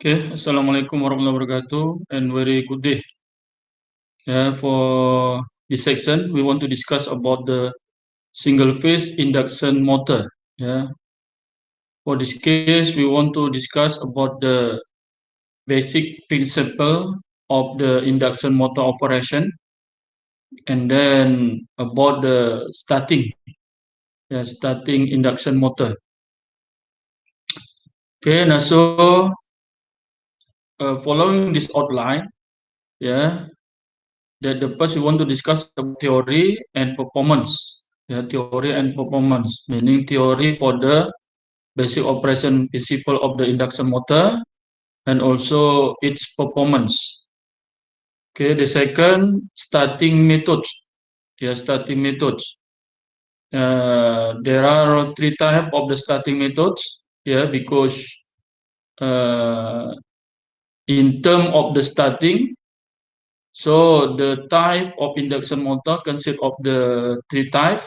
Okay, Assalamualaikum warahmatullahi wabarakatuh, and very good day. Yeah, for this section, we want to discuss about the single phase induction motor. Yeah, for this case, we want to discuss about the basic principle of the induction motor operation, and then about the starting induction motor. Okay, now so following this outline, yeah, that the first we want to discuss about theory and performance. Yeah, theory and performance, meaning theory for the basic operation principle of the induction motor and also its performance. Okay, the second starting methods. Yeah, starting methods. There are three types of the starting methods. Yeah, because uh, in term of the starting, so the type of induction motor consists of the three types.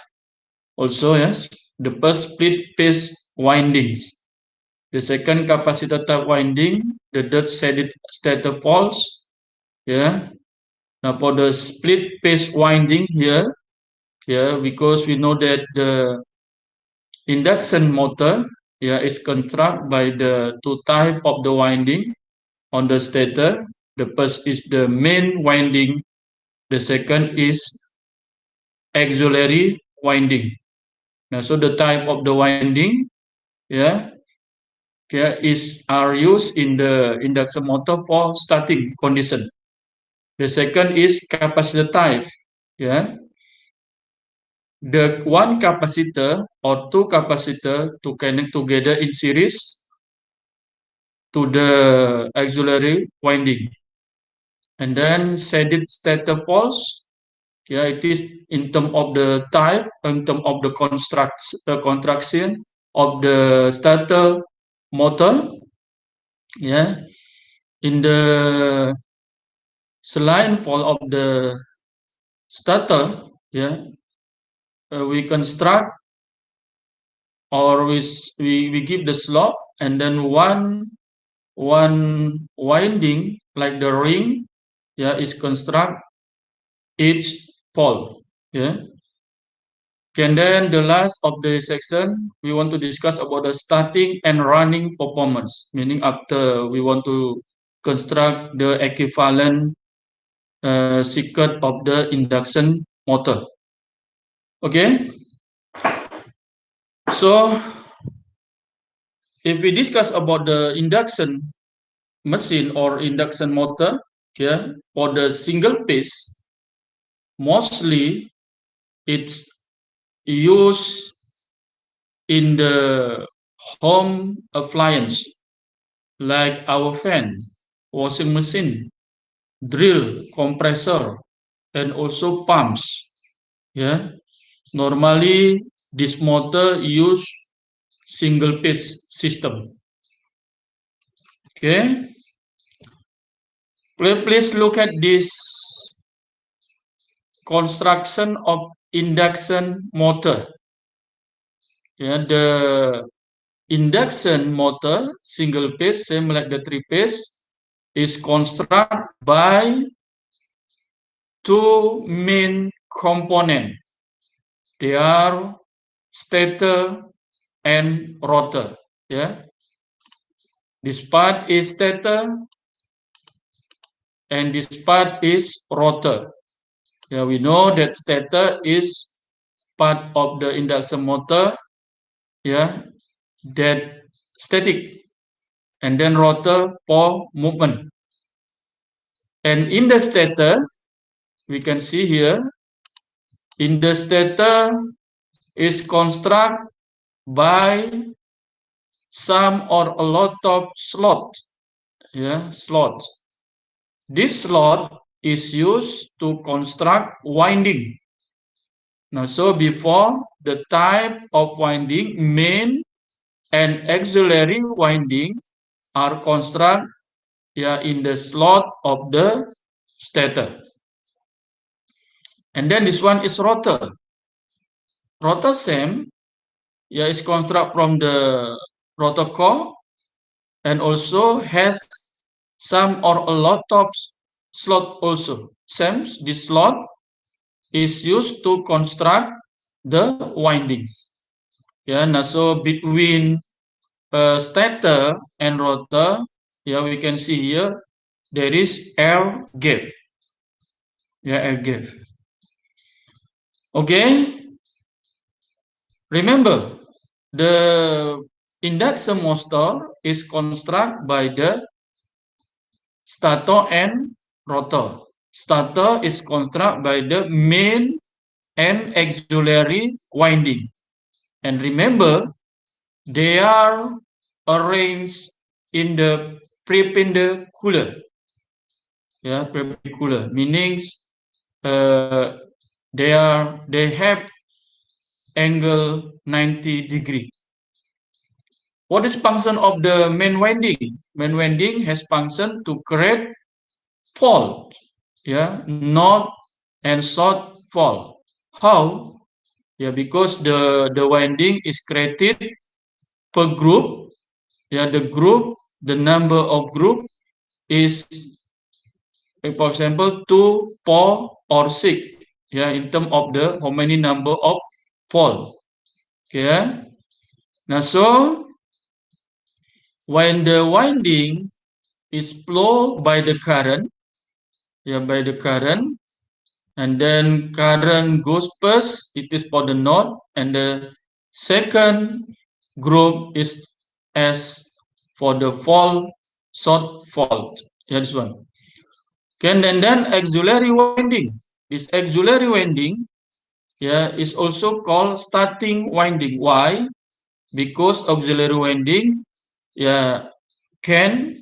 Also, yes, the first split phase windings, the second capacitor type winding, the third stator faults. Yeah. Now for the split phase winding here, yeah, because we know that the induction motor, yeah, is constructed by the two type of the winding on the stator. The first is the main winding. The second is auxiliary winding. Now, so the type of the winding, yeah, okay, are used in the induction motor for starting condition. The second is capacitor type. Yeah, the one capacitor or two capacitor to connect together in series to the auxiliary winding, and then shaded stator poles. Yeah, it is in term of the type, in term of the contraction of the starter motor. Yeah, in the line fall of the starter, yeah, we construct or we give the slot, and then one winding like the ring, yeah, is construct each pole. Yeah. And then the last of the section, we want to discuss about the starting and running performance, meaning after we want to construct the equivalent circuit of the induction motor. Okay, so if we discuss about the induction machine or induction motor, yeah, for the single phase, mostly it's used in the home appliance like our fan, washing machine, drill, compressor, and also pumps. Yeah, normally this motor use single phase system. Okay, please look at this construction of induction motor. Yeah, the induction motor single phase, same like the three phase, is constructed by two main components. They are stator and rotor. Yeah, this part is stator and this part is rotor. Yeah, we know that stator is part of the induction motor. Yeah, that static, and then rotor for movement. And in the stator, we can see here, in the stator is constructed by some or a lot of slots. Yeah, slots. This slot is used to construct winding. Now, so before the type of winding, main and auxiliary winding are constructed, yeah, in the slot of the stator. And then this one is rotor. Rotor same, yeah, is constructed from the rotor core, and also has some or a lot of slot also. Same, this slot is used to construct the windings. Yeah, now so between stator and rotor, yeah, we can see here there is air gap. Yeah, air gap. Okay, remember the induction motor is constructed by the stator and rotor. Stator is constructed by the main and auxiliary winding. And remember, they are arranged in the perpendicular. Yeah, perpendicular meaning uh, they have angle 90 degree. What is function of the main winding? Main winding has function to create fault, yeah, north and south fault. How? Yeah, because the winding is created per group. Yeah, the number of group is, for example, 2, 4, or 6. Yeah, in terms of the how many number of fault. Okay. Now, so when the winding is flowed by the current, yeah, by the current, and then current goes first, it is for the node, and the second group is as for the fault, short fault. Yeah, this one. Okay, and then auxiliary winding. This auxiliary winding, yeah, is also called starting winding. Why? Because auxiliary winding, yeah, can,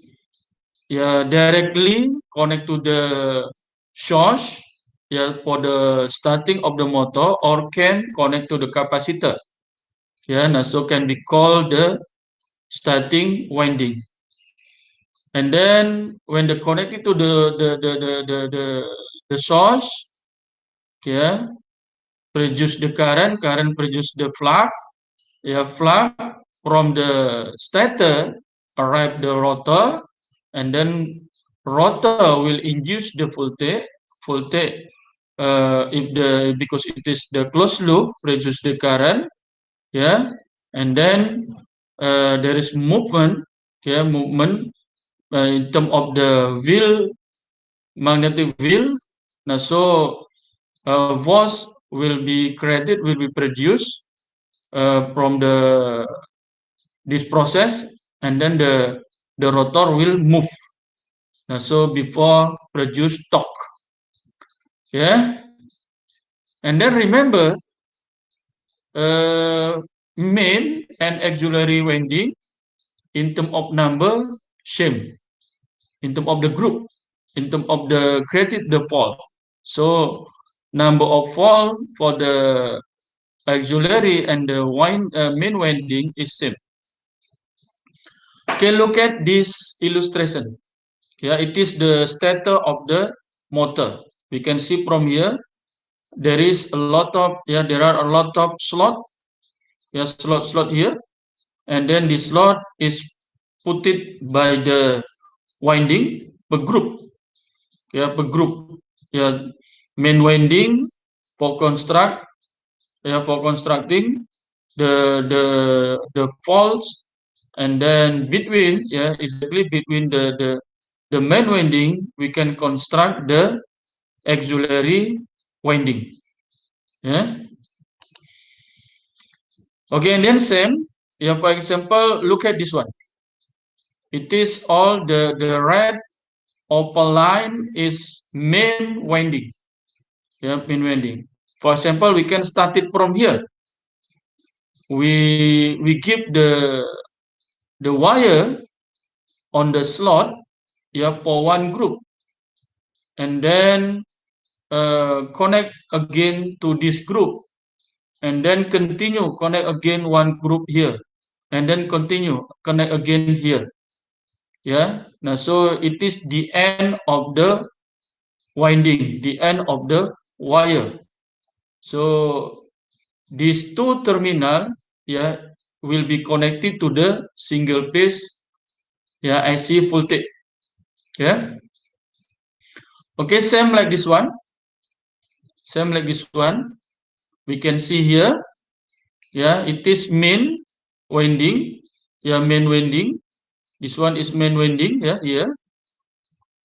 yeah, directly connect to the source, yeah, for the starting of the motor, or can connect to the capacitor. Yeah, now so can be called the starting winding. And then when they connected to the source, yeah, produce the current produce the flux, yeah, flux from the stator arrive the rotor, and then rotor will induce the voltage if the because it is the closed loop produce the current, yeah, and then there is movement, yeah, movement in terms of the wheel, magnetic wheel. Now so force will be created, will be produced from this process, and then the rotor will move. Now, so before produce torque, yeah, and then remember, main and auxiliary winding in term of number same, in term of the group, in term of the created the fault. So number of fault for the auxiliary and the main winding is same. Okay, look at this illustration. Yeah, it is the stator of the motor. We can see from here there is a lot of, yeah, there are a lot of slot, yeah, slot here, and then this slot is put it by the winding per group, yeah, per group, yeah, main winding for construct, yeah, for constructing the faults, and then between, yeah, exactly between the main winding we can construct the auxiliary winding, yeah. Okay, and then same, yeah, for example, look at this one. It is all the red open line is main winding, yeah, main winding. For example, we can start it from here. We give the wire on the slot, yeah, for one group, and then connect again to this group, and then continue connect again one group here, and then continue connect again here, yeah. Now so it is the end of the winding, the end of the wire. So these two terminal, yeah, will be connected to the single phase Yeah, IC voltage. Yeah. Okay, same like this one. Same like this one. We can see here. Yeah, it is main winding. Yeah, main winding. This one is main winding. Yeah, here.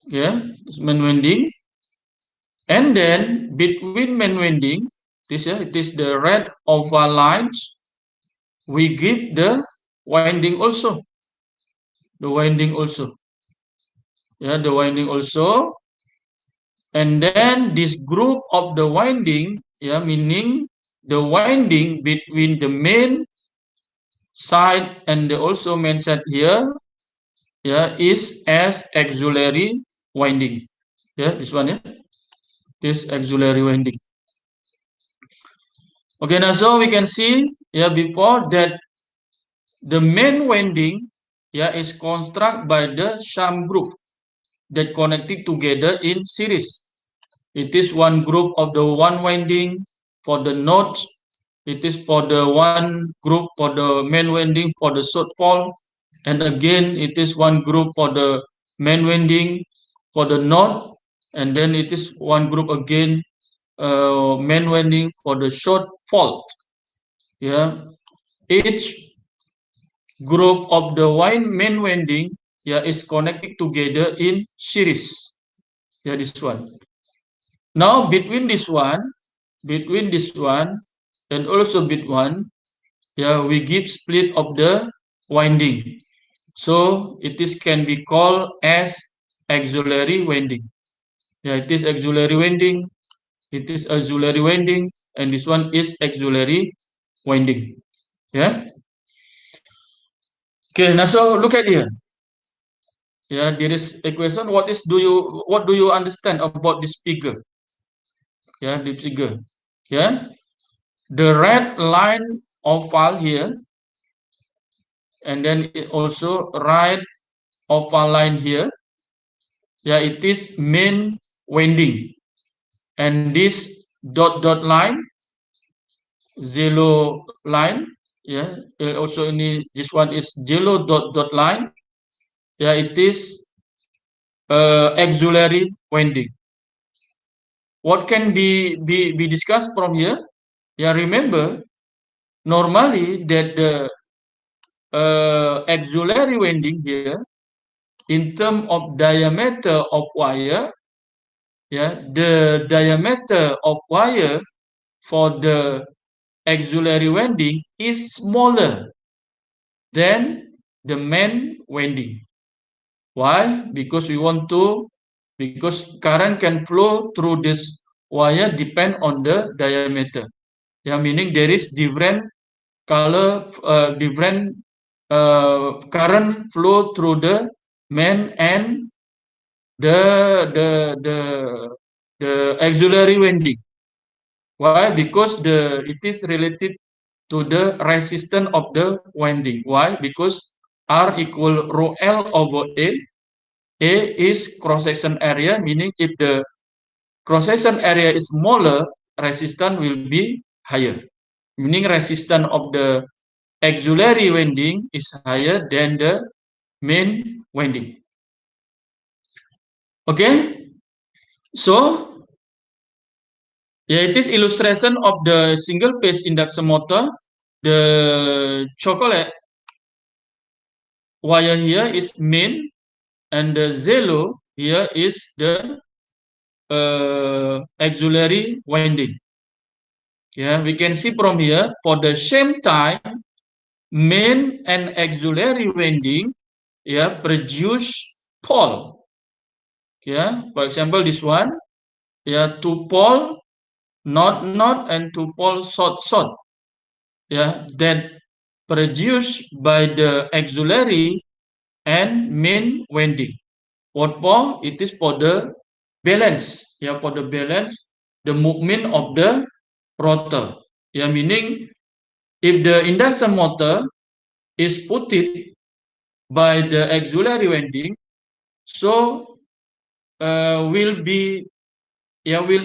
Yeah, it's main winding. And then between main winding, this it is the red oval lines. We give the winding also. The winding also. Yeah, the winding also. And then this group of the winding, yeah, meaning the winding between the main side and the also main side here, yeah, is as auxiliary winding. Yeah, this one, yeah, this auxiliary winding. Okay, now so we can see, yeah, before that the main winding, yeah, is constructed by the sham group that connected together in series. It is one group of the one winding for the nodes. It is for the one group for the main winding for the shortfall. And again, it is one group for the main winding for the node. And then it is one group again, main winding for the shortfall. Yeah, each group of the main winding, yeah, is connected together in series. Yeah, this one. Now between this one and also bit one, yeah, we give split of the winding. So it is can be called as auxiliary winding. Yeah, it is auxiliary winding. It is auxiliary winding, and this one is auxiliary winding. Yeah. Okay. Now so look at here. Yeah, there is a question. What do you understand about this figure? Yeah, the figure. Yeah. The red line oval here, and then it also right oval line here. Yeah, it is main winding, and this dot line, zero line. Yeah, also ini this one is yellow dot line. Yeah, it is auxiliary winding. What can be discussed from here? Yeah, remember normally that the auxiliary winding here in terms of diameter of wire, yeah, the diameter of wire for the auxiliary winding is smaller than the main winding. Why? Because current can flow through this wire depend on the diameter. Yeah, meaning there is different different current flow through the main and the the the the auxiliary winding. Why? Because it is related to the resistance of the winding. Why? Because R equal rho L over A. A is cross section area, meaning if the cross section area is smaller, resistance will be higher. Meaning resistance of the auxiliary winding is higher than the main winding. Okay, so yeah, it is illustration of the single phase induction motor. The chocolate wire here is main, and the yellow here is the auxiliary winding. Yeah, we can see from here for the same time, main and auxiliary winding, yeah, produce pole. Yeah, for example, this one, yeah, two pole not and two pole short. Yeah, that produced by the auxiliary and main winding. What for? It is for the balance. Yeah, for the balance, the movement of the rotor. Yeah, meaning if the induction motor is put it by the auxiliary winding, so will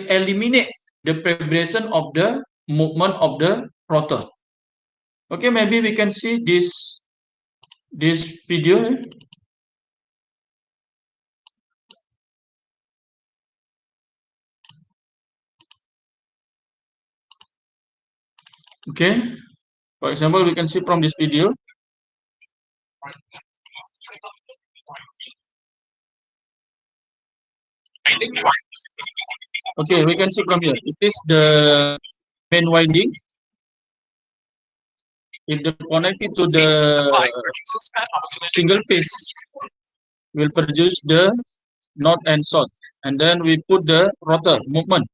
eliminate the vibration of the movement of the rotor. Okay, maybe we can see this video. Okay, for example, we can see from this video. Okay, we can see from here. It is the main winding. If the connected to the single phase, will produce the north and south, and then we put the rotor movement.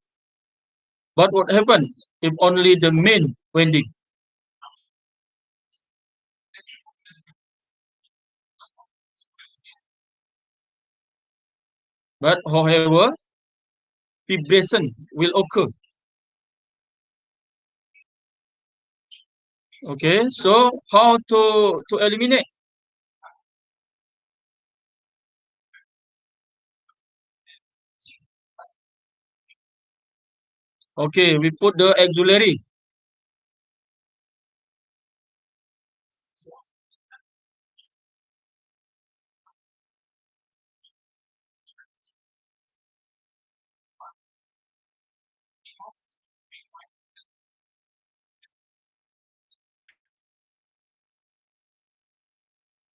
But what happens if only the main winding? But however, vibration will occur. Okay, so how to eliminate? Okay, we put the auxiliary.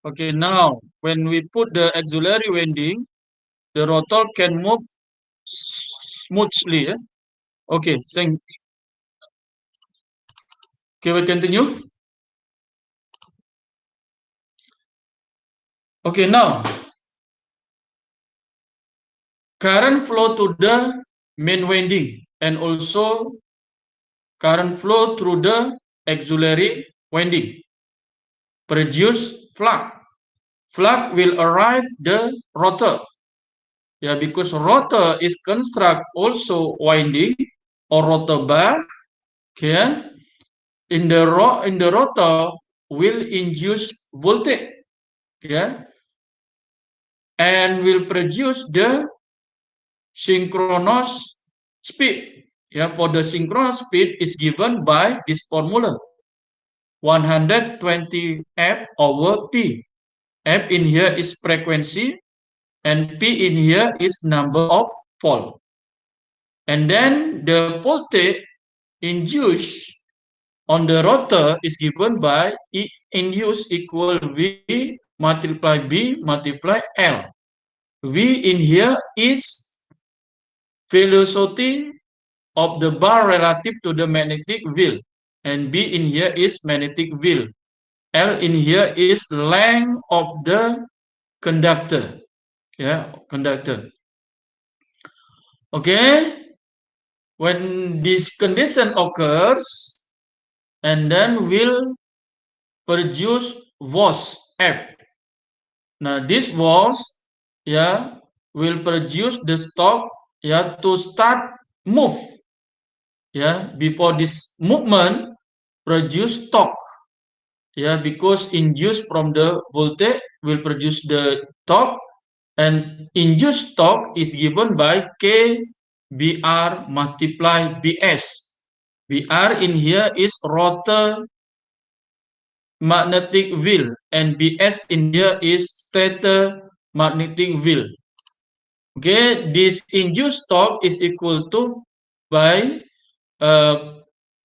Okay, now when we put the auxiliary winding, the rotor can move smoothly. Okay, thank. Okay, we continue. Okay, now current flow to the main winding and also current flow through the auxiliary winding produce flux. Flux will arrive the rotor. Yeah, because rotor is construct also winding or rotor bar. Okay, in the rotor will induce voltage. Yeah, and will produce the synchronous speed. Yeah, for the synchronous speed is given by this formula 120 F over P. F in here is frequency and P in here is number of pole. And then the voltage induced on the rotor is given by E induced equal V multiply B multiply L. V in here is velocity of the bar relative to the magnetic field, and B in here is magnetic field. L in here is length of the conductor. Yeah, conductor. Okay, when this condition occurs, and then will produce force F. Now this force, yeah, will produce the stock, yeah, to start move. Yeah, before this movement produce torque. Yeah, because induced from the voltage will produce the torque, and induced torque is given by K BR multiply BS. BR in here is rotor magnetic field, and BS in here is stator magnetic field. Okay, this induced torque is equal to by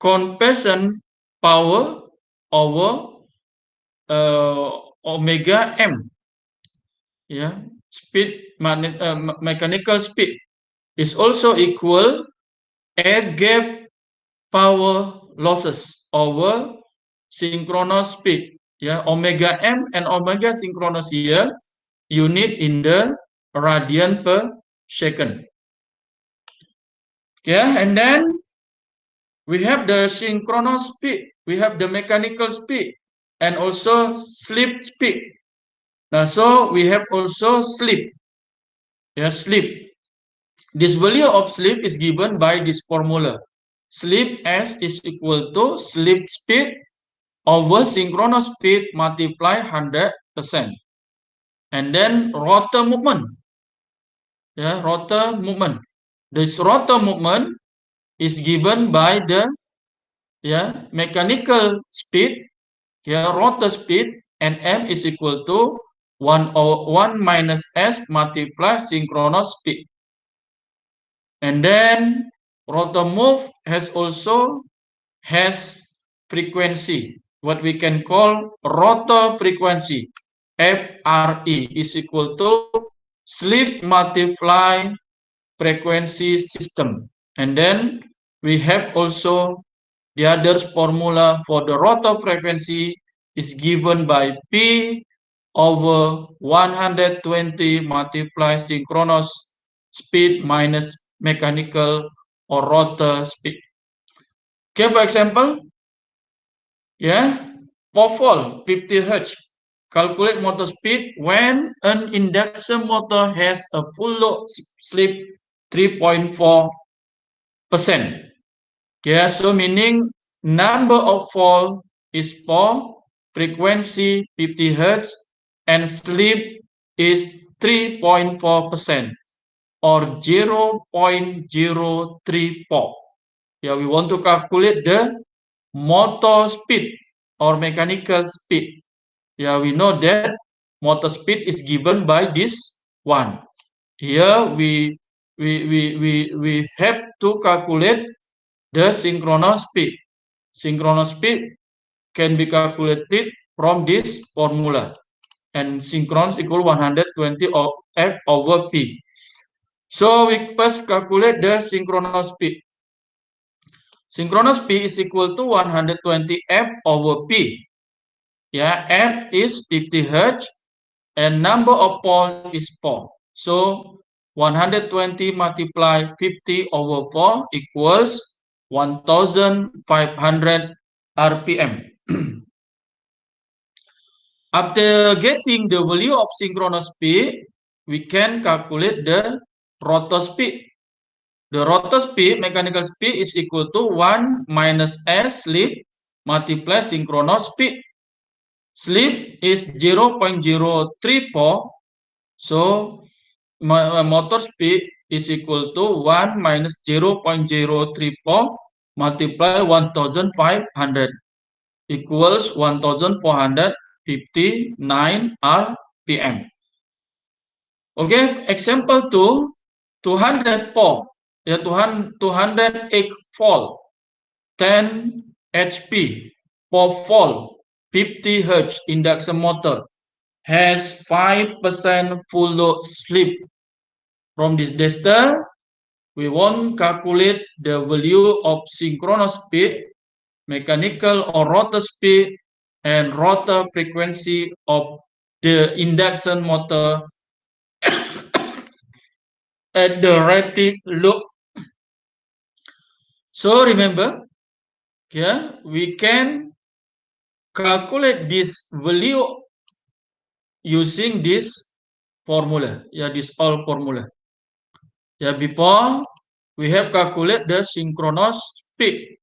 compression power over omega m. Yeah, mechanical speed is also equal air gap power losses over synchronous speed. Yeah, omega m and omega synchronous here unit in the radian per second. Yeah, and then we have the synchronous speed, we have the mechanical speed, and also slip speed. Now, so we have also slip. Yeah, slip. This value of slip is given by this formula. Slip S is equal to slip speed over synchronous speed multiply 100%. And then rotor movement. Yeah, rotor movement. This rotor movement is given by the mechanical speed, rotor speed, and M is equal to 1 minus S multiply synchronous speed. And then rotor move has also has frequency, what we can call rotor frequency, FRE, is equal to slip multiply frequency system. And then we have also the other formula for the rotor frequency is given by P over 120 multiply synchronous speed minus mechanical or rotor speed. Okay, for example, for 50 Hz, calculate motor speed when an induction motor has a full load slip 3.4%. Okay, so meaning number of volt is 4, frequency 50 Hz, and slip is 3.4% or 0.034. We want to calculate the motor speed or mechanical speed. We know that motor speed is given by this one. Here we have to calculate the synchronous speed. Synchronous speed can be calculated from this formula, and synchronous equal 120 F over P. So we first calculate the synchronous speed. Synchronous speed is equal to 120 F over P. F is 50 Hz and number of poles is 4. So 120 multiplied 50 over 4 equals 1500 RPM. After getting the value of synchronous speed, we can calculate the rotor speed. The rotor speed, mechanical speed, is equal to 1 minus S slip multiplied synchronous speed. Slip is 0.034, so motor speed is equal to 1 minus 0.034 multiplied 1500 equals 1459 RPM. Okay, example 2, 204, 208 volt, 10 HP per volt, 50 Hz induction motor has 5% full load slip. From this data, we want to calculate the value of synchronous speed, mechanical or rotor speed, and rotor frequency of the induction motor at the rated load. So remember, we can calculate this value using this formula, this all formula. Before we have calculate the synchronous speed.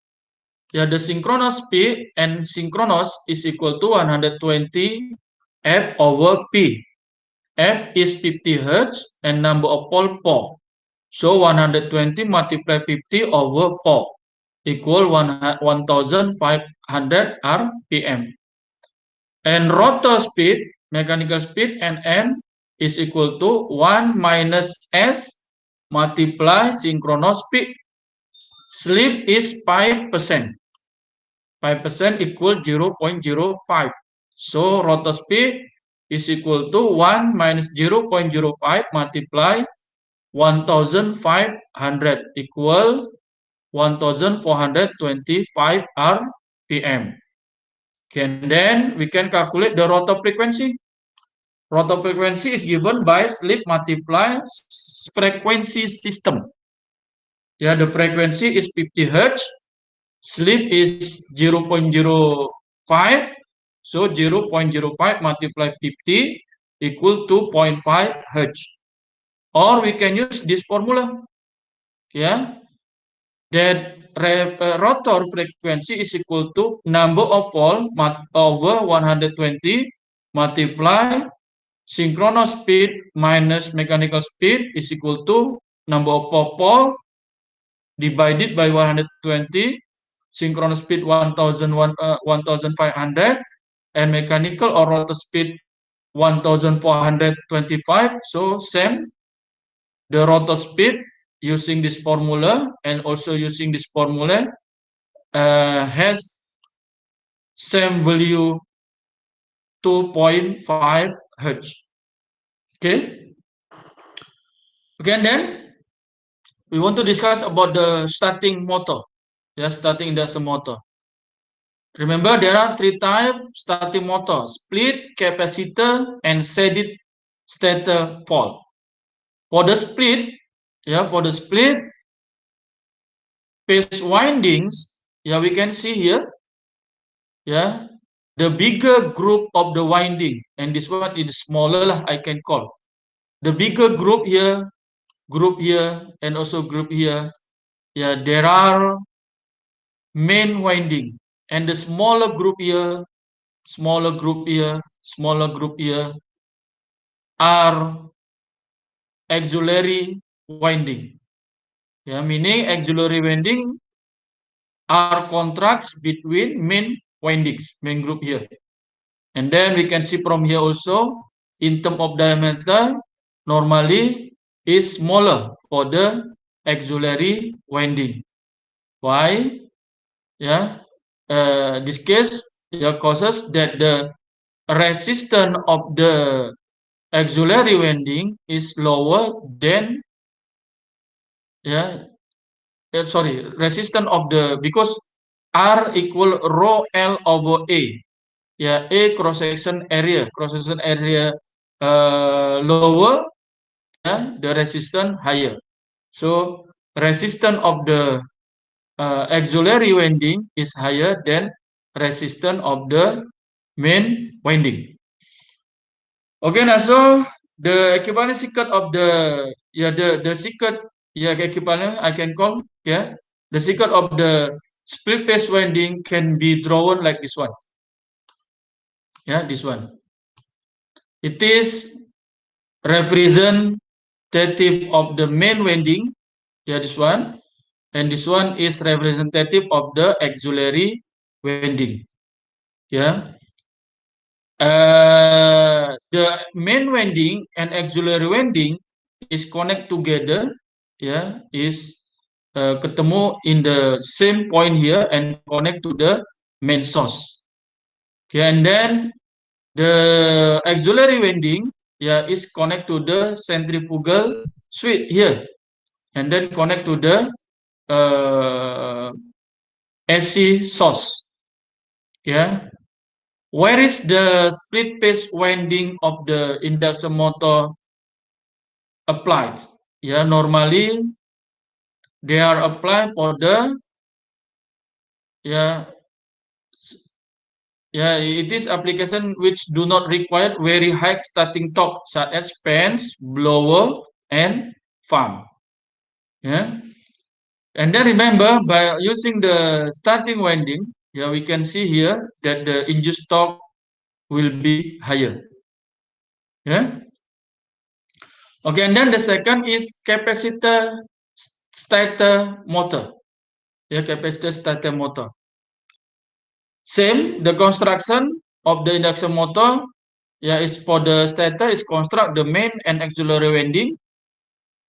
The synchronous speed and synchronous is equal to 120 F over P. F is 50 Hz and number of pole 4. So 120 multiplied 50 over 4 equal 1500 RPM. And rotor speed, mechanical speed, and N is equal to 1 minus S multiply synchronous speed. Slip is 5%. 5% equal 0.05. So rotor speed is equal to 1 minus 0.05 multiply 1500 equal 1425 RPM. And then we can calculate the rotor frequency. Rotor frequency is given by slip multiply frequency system. The frequency is 50 Hz. Slip is 0.05. So 0.05 multiplied 50 equal to 0.5 Hz. Or we can use this formula. That rotor frequency is equal to number of volt over 120 multiply synchronous speed minus mechanical speed is equal to number of pole divided by 120, synchronous speed 1500 and mechanical or rotor speed 1425. So same, the rotor speed using this formula and also using this formula has same value 2.5 Hertz. Okay. Okay, and then we want to discuss about the starting motor. Yeah, starting induction motor. Remember, there are three types starting motor: split, capacitor, and seeded stator pole. For the split, phase windings, we can see here, the bigger group of the winding, and this one is smaller lah, I can call. The bigger group here, and also group here, there are main winding, and the smaller group here, smaller group here are auxiliary winding. Meaning auxiliary winding are contracts between main windings, main group here. And then we can see from here also, in terms of diameter, normally is smaller for the auxiliary winding. Why? This case causes that the resistance of the auxiliary winding is lower than resistance of the, because R equal rho L over A. A cross section area lower, the resistance higher. So resistance of the auxiliary winding is higher than resistance of the main winding. Okay, now so the equivalent circuit of the circuit equivalent I can call the circuit of the split phase winding can be drawn like this one. This one. It is representative of the main winding. This one, and this one is representative of the auxiliary winding. The main winding and auxiliary winding is connect together, is ketemu in the same point here and connect to the main source. And then the auxiliary winding is connect to the centrifugal switch here, and then connect to the AC source. Where is the split phase winding of the induction motor applied? Normally they are applied for the it is application which do not require very high starting torque, such as fans, blower, and fan. And then remember, by using the starting winding, we can see here that the induced torque will be higher. Okay, and then the second is capacitor starter motor. Capacitor starter motor. Same, the construction of the induction motor is for the starter is construct the main and auxiliary winding,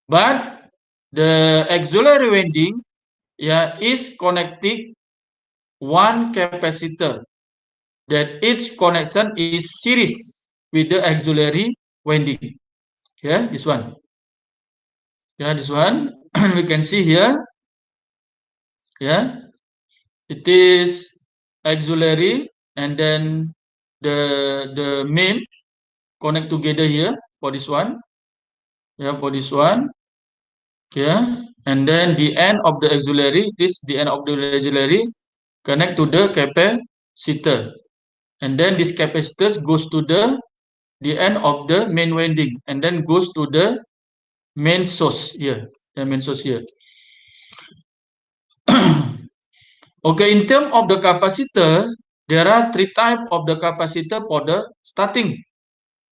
but the auxiliary winding is connecting one capacitor, that each connection is series with the auxiliary winding. This one. This one we can see here. It is auxiliary, and then the main connect together here for this one. For this one. And then the end of the auxiliary, the end of the auxiliary connect to the capacitor, and then this capacitor goes to the end of the main winding, and then goes to the main source here. Main source here. Okay, in terms of the capacitor, there are three types of the capacitor for the starting.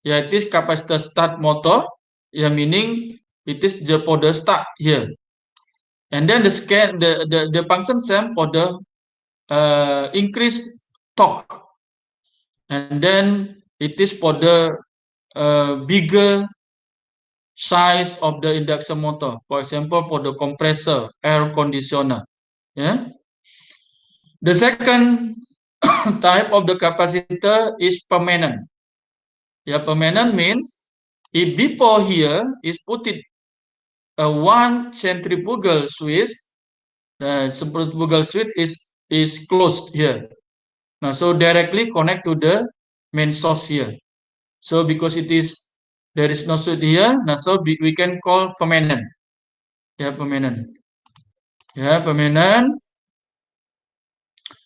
It is capacitor start motor, meaning it is for the start here. And then the function same for the increased torque. And then it is for the bigger size of the induction motor. For example, for the compressor, air conditioner. The second type of the capacitor is permanent. Yeah, permanent means if before here is put it one centrifugal switch, the centrifugal switch is closed here. Now, so directly connect to the main source here. So because there is no switch here, now so we can call permanent. Yeah, permanent. Yeah, permanent.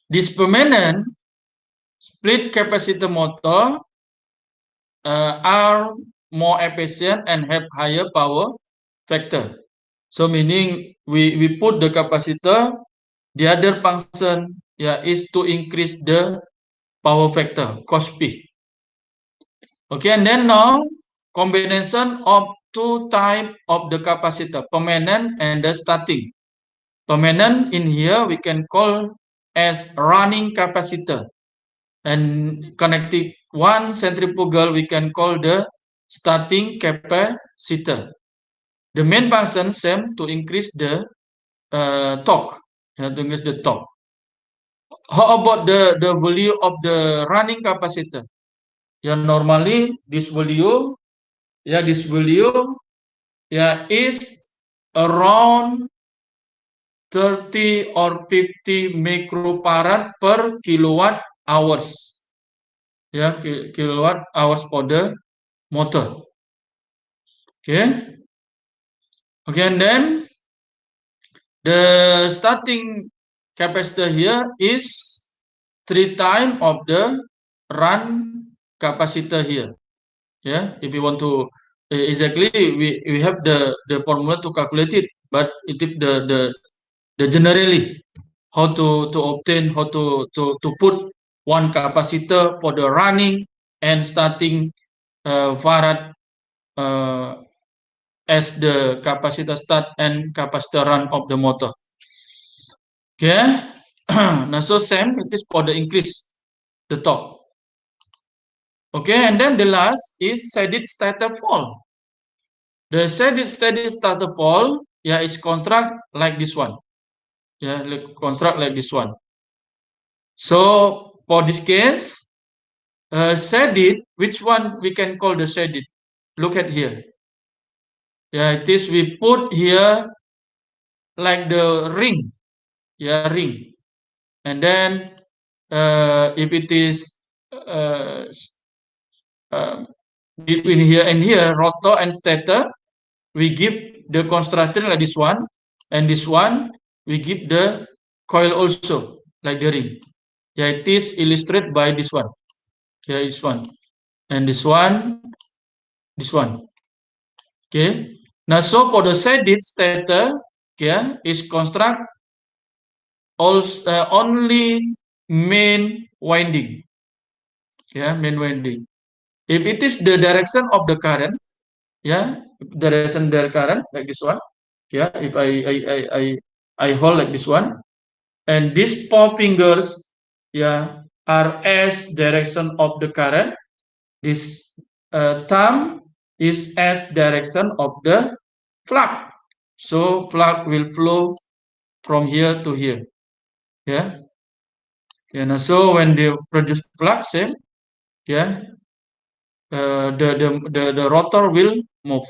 This permanent split capacitor motor are more efficient and have higher power factor. So meaning we put the capacitor, the other function is to increase the power factor, cos P. Okay, and then now combination of two type of the capacitor, permanent and the static. Permanent in here we can call as running capacitor, and connecting one centrifugal we can call the starting capacitor. The main function same to increase the torque, to increase the torque. How about the value of the running capacitor? Normally this value is around 30 or 50 microfarad per kilowatt hours. Kilowatt hours for the motor. Okay. And then the starting capacitor here is 3 times of the run capacitor here. If you want to exactly, we have the formula to calculate it, but it is the generally how to obtain, how to put one capacitor for the running and starting farad as the capacitor start and capacitor run of the motor. Okay. Now so same it is for the increase the torque. Okay, and then the last is steady starter fall. The steady starter fall is construct like this one. Construct like this one. So for this case, steady, which one we can call the steady? Look at here. It is we put here like the ring. Ring. And then if it is between here and here, rotor and stator, we give the construction like this one, and this one we give the coil also like the ring. It is illustrated by this one. This one, and this one, this one. Okay. Now so for the shaded stator, is construct also only main winding. Main winding. If it is the direction of the current, direction their current like this one. If I hold like this one, and these 4 fingers are as direction of the current. This thumb is as direction of the flux. So flux will flow from here to here. Now so when they produce flux, the rotor will move.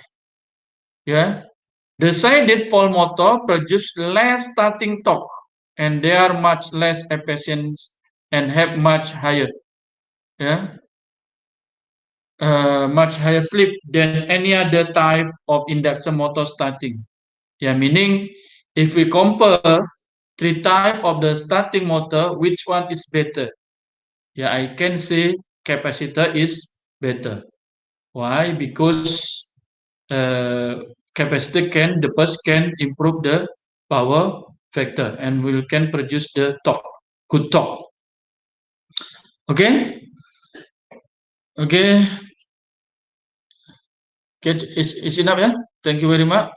The sided pole motor produce less starting torque, and they are much less efficient and have much higher slip than any other type of induction motor starting. Meaning if we compare 3 type of the starting motor, which one is better? I can say capacitor is better. Why? Because capacitor the bus can improve the power factor and can produce the torque, good torque. Okay. Is enough. Thank you very much.